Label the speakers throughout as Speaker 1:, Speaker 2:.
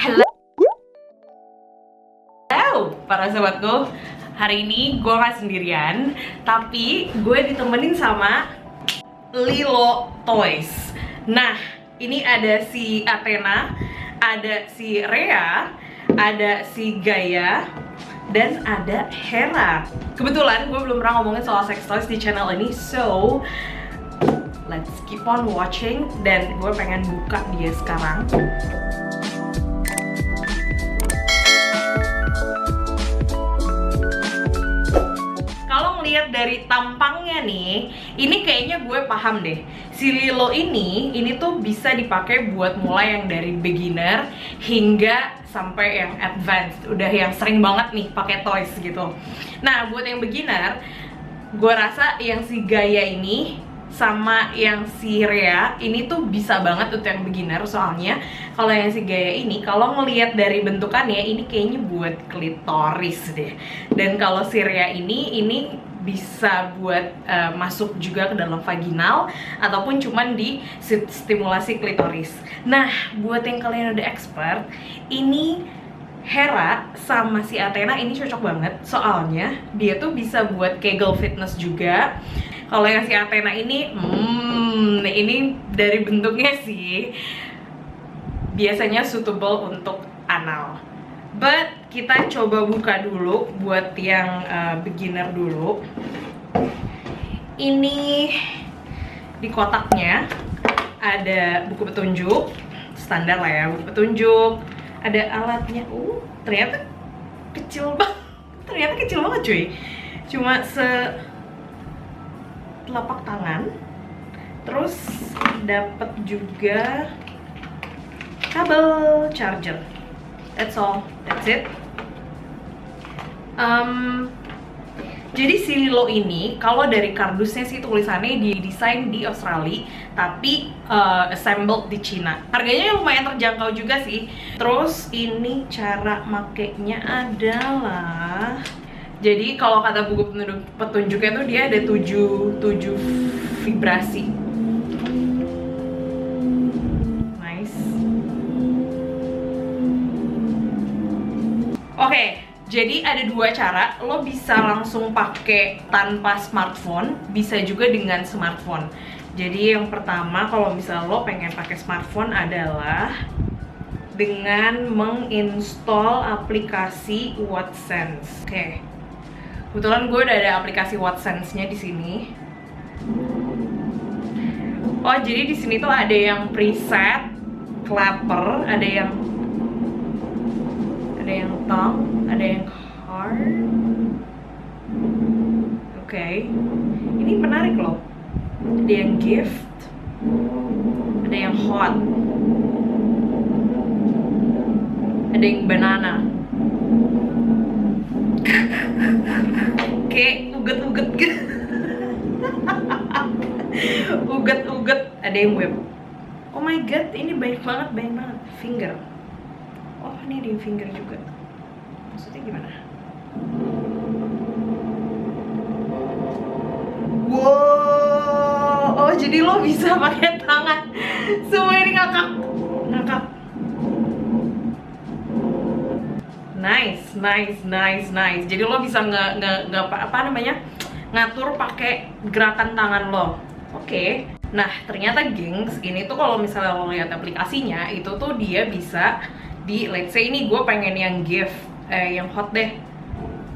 Speaker 1: Halo para sahabatku, hari ini gue gak sendirian, tapi gue ditemenin sama Lilo Toys. Nah, ini ada si Athena, ada si Rhea, ada si Gaia, dan ada Hera. Kebetulan gue belum pernah ngomongin soal sex toys di channel ini, so let's keep on watching. Dan gue pengen buka dia sekarang. Kalau ngeliat dari tampangnya nih, ini kayaknya gue paham deh. Si Lilo ini tuh bisa dipakai buat mulai yang dari beginner hingga sampai yang advanced, udah yang sering banget nih pakai toys gitu. Nah, buat yang beginner, gue rasa yang si Gaia ini sama yang si Rhea ini tuh bisa banget untuk yang beginner. Soalnya kalau yang si Gaia ini, kalau ngelihat dari bentukannya, ini kayaknya buat klitoris deh. Dan kalau si Rhea ini bisa buat masuk juga ke dalam vaginal ataupun cuman di stimulasi klitoris. Nah, buat yang kalian udah expert, ini Hera sama si Athena ini cocok banget. Soalnya dia tuh bisa buat Kegel fitness juga. Kalau yang si Athena ini dari bentuknya sih biasanya suitable untuk anal. But kita coba buka dulu buat yang beginner dulu. Ini di kotaknya ada buku petunjuk, standar lah ya, buku petunjuk. Ada alatnya, ternyata kecil banget cuy. Cuma telapak tangan. Terus dapat juga kabel charger. That's all, that's it. Jadi si Lilo ini, kalau dari kardusnya sih tulisannya didesain di Australia, tapi assembled di Cina. Harganya lumayan terjangkau juga sih. Terus ini cara makainya adalah, jadi kalau kata buku petunjuknya tuh dia ada 7 vibrasi. Nice. Oke, jadi ada 2 cara. Lo bisa langsung pakai tanpa smartphone, bisa juga dengan smartphone. Jadi yang pertama, kalau misalnya lo pengen pakai smartphone adalah dengan menginstall aplikasi WhatsApp. Oke. Kebetulan gue udah ada aplikasi WhatsApp-nya di sini. Oh, jadi di sini tuh ada yang preset, clapper, ada yang tongue, ada yang heart. Oke. Ini menarik loh. Ada yang gift, ada yang hot, ada yang banana. Kayak uget-uget gitu. Uget-uget, ada yang whip. Oh my god, ini banyak banget. Finger. Oh, ini ada yang finger juga. Maksudnya gimana? Wow. Oh, jadi lo bisa pakai tangan. Semua ini ngakak. Nice. Jadi lo bisa ngatur pakai gerakan tangan lo. Oke. Nah, ternyata gengs, ini tuh kalau misalnya lo lihat aplikasinya, itu tuh dia bisa di, let's say ini gue pengen yang gift, yang hot deh.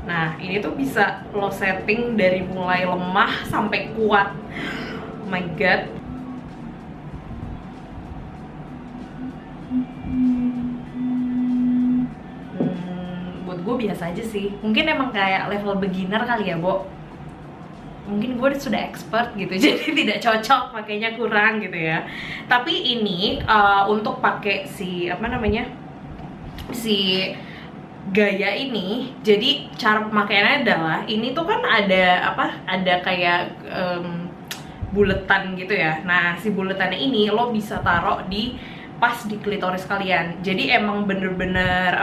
Speaker 1: Nah, ini tuh bisa lo setting dari mulai lemah sampai kuat. Oh my god. Buat gue biasa aja sih. Mungkin emang kayak level beginner kali ya, Bo. Mungkin gue sudah expert gitu, jadi tidak cocok, makanya kurang gitu ya. Tapi ini untuk pakai si si Gaia ini, jadi cara pemakaiannya adalah, ini tuh kan ada kayak buletan gitu ya. Nah, si buletannya ini lo bisa taruh di pas di klitoris kalian. Jadi emang bener-bener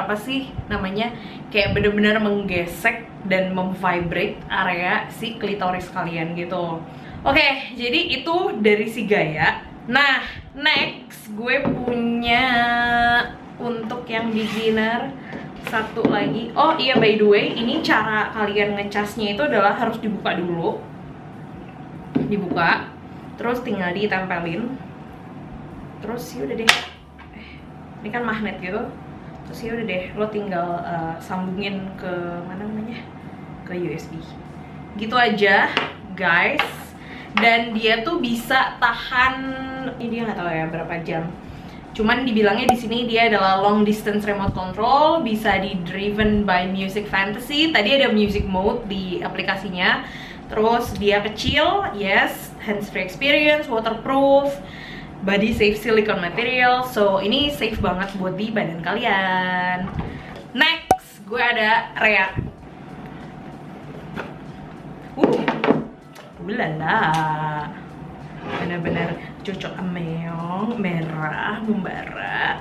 Speaker 1: kayak bener-bener menggesek dan memvibrate area si klitoris kalian gitu. Oke, jadi itu dari si Gaia. Nah, next gue punya untuk yang beginner. Satu lagi, oh iya by the way, ini cara kalian ngecasnya itu adalah harus dibuka dulu. Dibuka, terus tinggal ditempelin. Terus yaudah deh, ini kan magnet gitu. Terus yaudah deh, lo tinggal sambungin ke mana namanya, ke USB. Gitu aja guys. Dan dia tuh bisa tahan, ini dia nggak tahu ya berapa jam. Cuman dibilangnya di sini dia adalah long distance remote control, bisa di driven by music fantasy. Tadi ada music mode di aplikasinya. Terus dia kecil, yes, hands-free experience, waterproof, body safe silicone material. So ini safe banget buat di badan kalian. Next, gue ada Rea. Ulala, bener-bener cocok meong, merah, membara.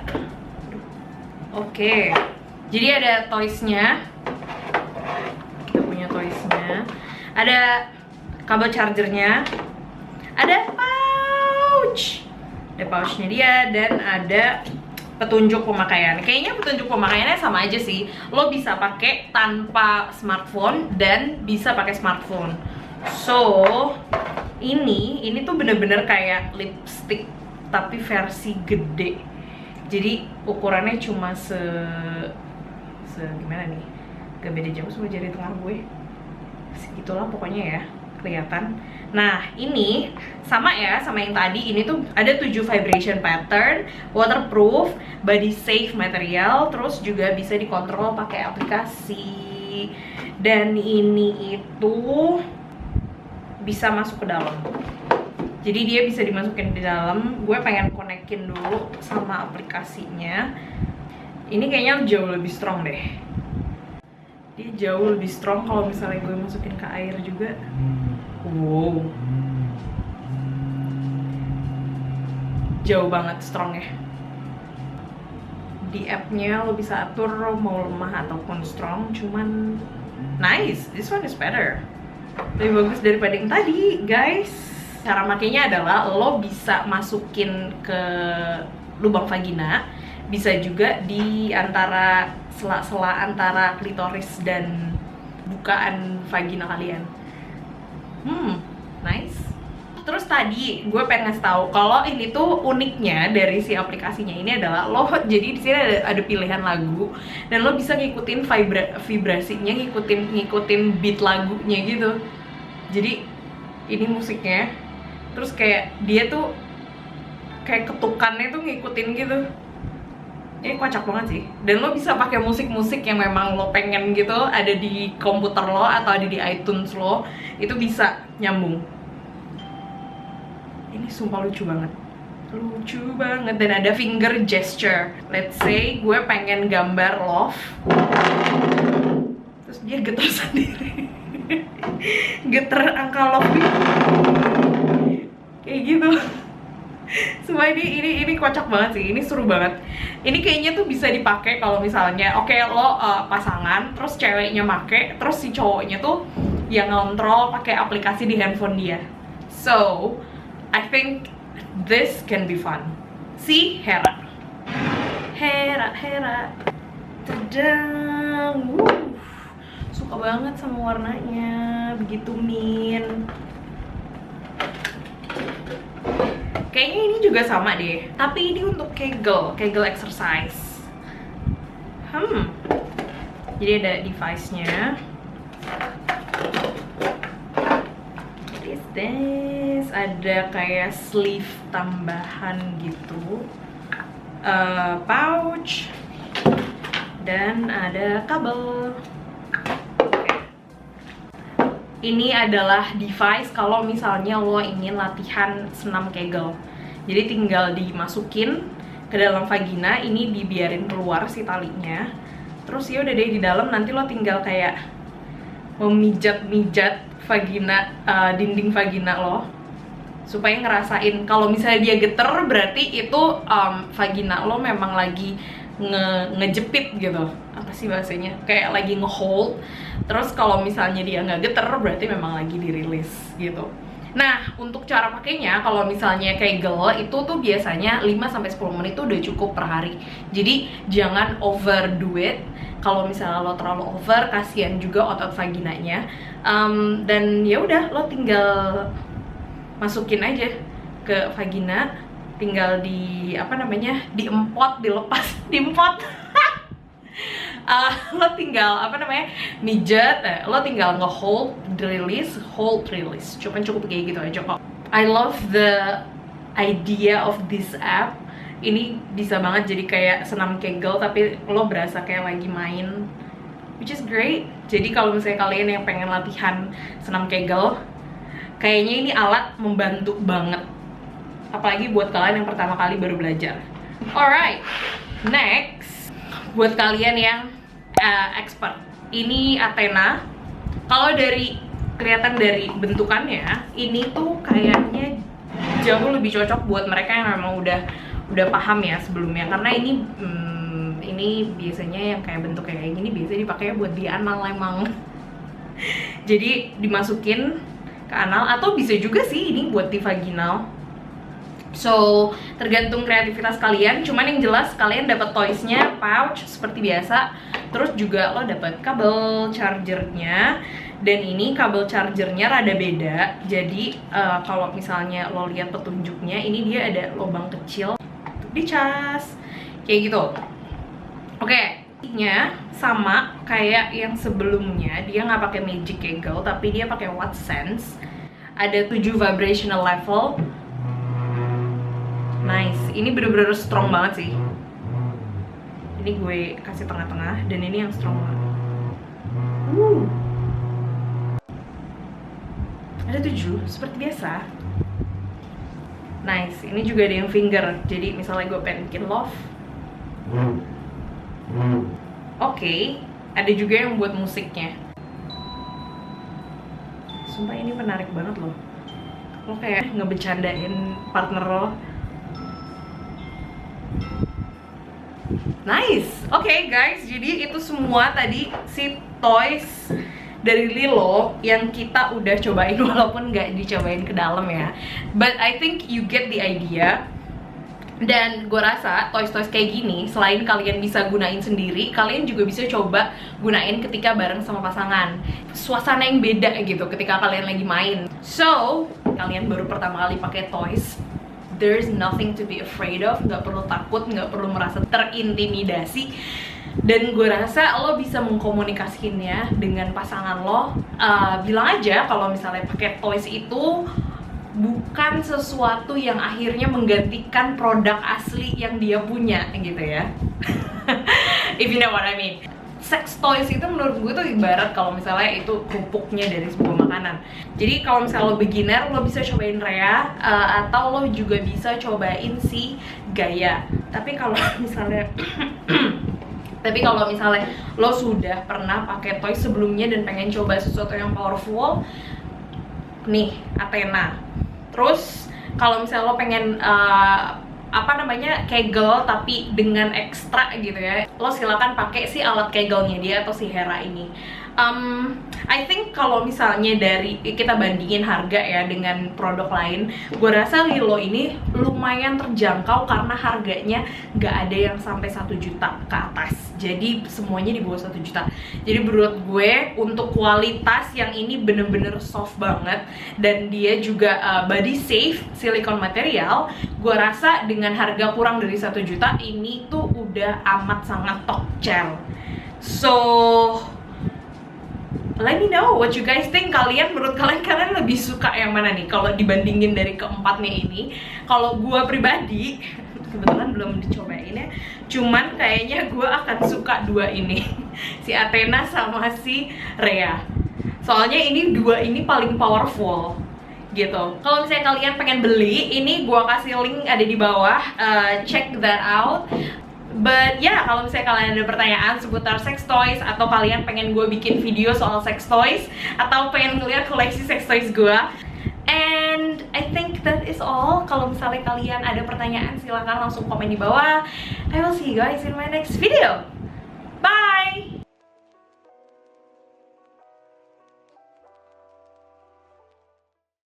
Speaker 1: Oke, jadi ada toysnya. Kita punya toysnya. Ada kabel chargernya. Ada pouch. Ada pouchnya dia dan ada petunjuk pemakaian. Kayaknya petunjuk pemakaiannya sama aja sih. Lo bisa pakai tanpa smartphone dan bisa pakai smartphone. So, ini tuh bener-bener kayak lipstick tapi versi gede. Jadi ukurannya cuma gimana nih? Gak beda jauh sama jari tengah gue. Segitulah pokoknya ya, kelihatan. Nah, ini sama ya sama yang tadi. Ini tuh ada 7 vibration pattern, waterproof, body safe material, terus juga bisa dikontrol pakai aplikasi. Dan ini itu bisa masuk ke dalam. Jadi dia bisa dimasukin di dalam. Gue pengen konekin dulu sama aplikasinya. Ini kayaknya jauh lebih strong deh. Dia jauh lebih strong kalau misalnya gue masukin ke air juga. Wow. Jauh banget strongnya. Di app-nya lo bisa atur mau lemah ataupun strong. Cuman nice, this one is better. Lebih bagus daripada yang tadi, guys. Cara makainya adalah lo bisa masukin ke lubang vagina, bisa juga di antara sela-sela antara klitoris dan bukaan vagina kalian. Nice. Terus tadi gue pengen ngasih tahu kalau ini tuh uniknya dari si aplikasinya ini adalah lo jadi di sini ada pilihan lagu dan lo bisa ngikutin vibrasinya, ngikutin beat lagunya gitu. Jadi ini musiknya, terus kayak dia tuh kayak ketukannya tuh ngikutin gitu. Ini kocak banget sih. Dan lo bisa pakai musik-musik yang memang lo pengen gitu, ada di komputer lo atau ada di iTunes lo, itu bisa nyambung. Ini sumpah lucu banget. Lucu banget. Dan ada finger gesture. Let's say gue pengen gambar love, terus dia getar sendiri. Getar angka love gitu. Kayak gitu. Semua ini kocak banget sih. Ini seru banget. Ini kayaknya tuh bisa dipakai kalau misalnya oke, lo pasangan, terus ceweknya make, terus si cowoknya tuh yang ngontrol pakai aplikasi di handphone dia. So, I think this can be fun. See, Hera. Tadang. Suka banget sama warnanya. Begitu min. Kayaknya ini juga sama deh. Tapi ini untuk Kegel exercise. Jadi ada device-nya. What is this? Ada kayak sleeve tambahan gitu, pouch, dan ada kabel. Ini adalah device kalau misalnya lo ingin latihan senam Kegel. Jadi tinggal dimasukin ke dalam vagina, ini dibiarin keluar si talinya. Terus ya udah deh, di dalam nanti lo tinggal kayak memijat-mijat vagina, dinding vagina lo, supaya ngerasain kalau misalnya dia geter berarti itu vagina lo memang lagi ngejepit gitu. Apa sih bahasanya? Kayak lagi ngehold. Terus kalau misalnya dia nggak geter berarti memang lagi dirilis gitu. Nah, untuk cara pakainya, kalau misalnya Kegel itu tuh biasanya 5-10 menit tuh udah cukup per hari. Jadi jangan overdo it. Kalau misalnya lo terlalu over, kasihan juga otot vaginanya. Dan ya udah, lo tinggal masukin aja ke vagina, tinggal di diempot, dilepas, diempot. Lo tinggal mijet, lo tinggal hold release. Cukup kayak gitu aja kok. I love the idea of this app. Ini bisa banget jadi kayak senam Kegel tapi lo berasa kayak lagi main, which is great. Jadi kalau misalnya kalian yang pengen latihan senam Kegel, kayaknya ini alat membantu banget, apalagi buat kalian yang pertama kali baru belajar. Alright, next, buat kalian yang expert, ini Athena. Kalau kelihatan dari bentukannya, ini tuh kayaknya jauh lebih cocok buat mereka yang memang udah paham ya sebelumnya, karena ini biasanya yang kayak bentuk kayak gini biasanya dipakai buat di anal emang. Jadi dimasukin ke anal, atau bisa juga sih ini buat di vaginal. So, tergantung kreativitas kalian. Cuman yang jelas kalian dapat toysnya, pouch seperti biasa. Terus juga lo dapat kabel chargernya. Dan ini kabel chargernya rada beda. Jadi kalau misalnya lo lihat petunjuknya, ini dia ada lubang kecil untuk dicas, kayak gitu. Oke, nya sama kayak yang sebelumnya. Dia nggak pakai Magic Kegel, tapi dia pakai Wattsense. Ada 7 vibrational level. Nice, ini bener-bener strong banget sih. Ini gue kasih tengah-tengah, dan ini yang strong banget. Ada 7, seperti biasa. Nice, ini juga ada yang finger. Jadi misalnya gue pengen bikin love. Oke, ada juga yang buat musiknya. Sumpah ini menarik banget loh. Lo kayak ngebecandain partner lo. Nice. Oke, guys, jadi itu semua tadi si toys dari Lilo yang kita udah cobain, walaupun nggak dicobain ke dalam ya. But I think you get the idea. Dan gue rasa toys-toys kayak gini, selain kalian bisa gunain sendiri, kalian juga bisa coba gunain ketika bareng sama pasangan. Suasana yang beda gitu ketika kalian lagi main. So, kalian baru pertama kali pakai toys, there's nothing to be afraid of. Nggak perlu takut, nggak perlu merasa terintimidasi. Dan gue rasa lo bisa mengkomunikasikannya dengan pasangan lo. Bilang aja kalau misalnya pakai toys itu bukan sesuatu yang akhirnya menggantikan produk asli yang dia punya gitu ya. If you know what I mean. Sex toys itu menurut gue tuh ibarat kalau misalnya itu kerupuknya dari sebuah makanan. Jadi kalau misalnya lo beginner, lo bisa cobain Rhea, atau lo juga bisa cobain si Gaia. Tapi kalau misalnya lo sudah pernah pakai toys sebelumnya dan pengen coba sesuatu yang powerful, nih Athena. Terus kalau misalnya lo pengen Kegel tapi dengan ekstra gitu ya, lo silakan pakai si alat Kegelnya dia atau si Hera ini. I think kalau misalnya dari kita bandingin harga ya dengan produk lain, gue rasa Lilo ini lumayan terjangkau karena harganya nggak ada yang sampai 1 juta ke atas. Jadi semuanya di bawah 1 juta. Jadi menurut gue untuk kualitas yang ini bener-bener soft banget, dan dia juga body safe, silikon material, gue rasa dengan harga kurang dari 1 juta ini tuh udah amat sangat top chair. So let me know what you guys think. Menurut kalian lebih suka yang mana nih kalau dibandingin dari keempatnya ini? Kalau gue pribadi kebetulan belum dicobain ya, cuman kayaknya gue akan suka 2 ini. Si Athena sama si Rhea. Soalnya ini 2 ini paling powerful gitu. Kalau misalnya kalian pengen beli, ini gue kasih link ada di bawah, check that out. But ya, kalau misalnya kalian ada pertanyaan seputar sex toys, atau kalian pengen gue bikin video soal sex toys, atau pengen ngeliat koleksi sex toys gue, and I think that is all. Kalau misalnya kalian ada pertanyaan, silahkan langsung komen di bawah. I will see you guys in my next video.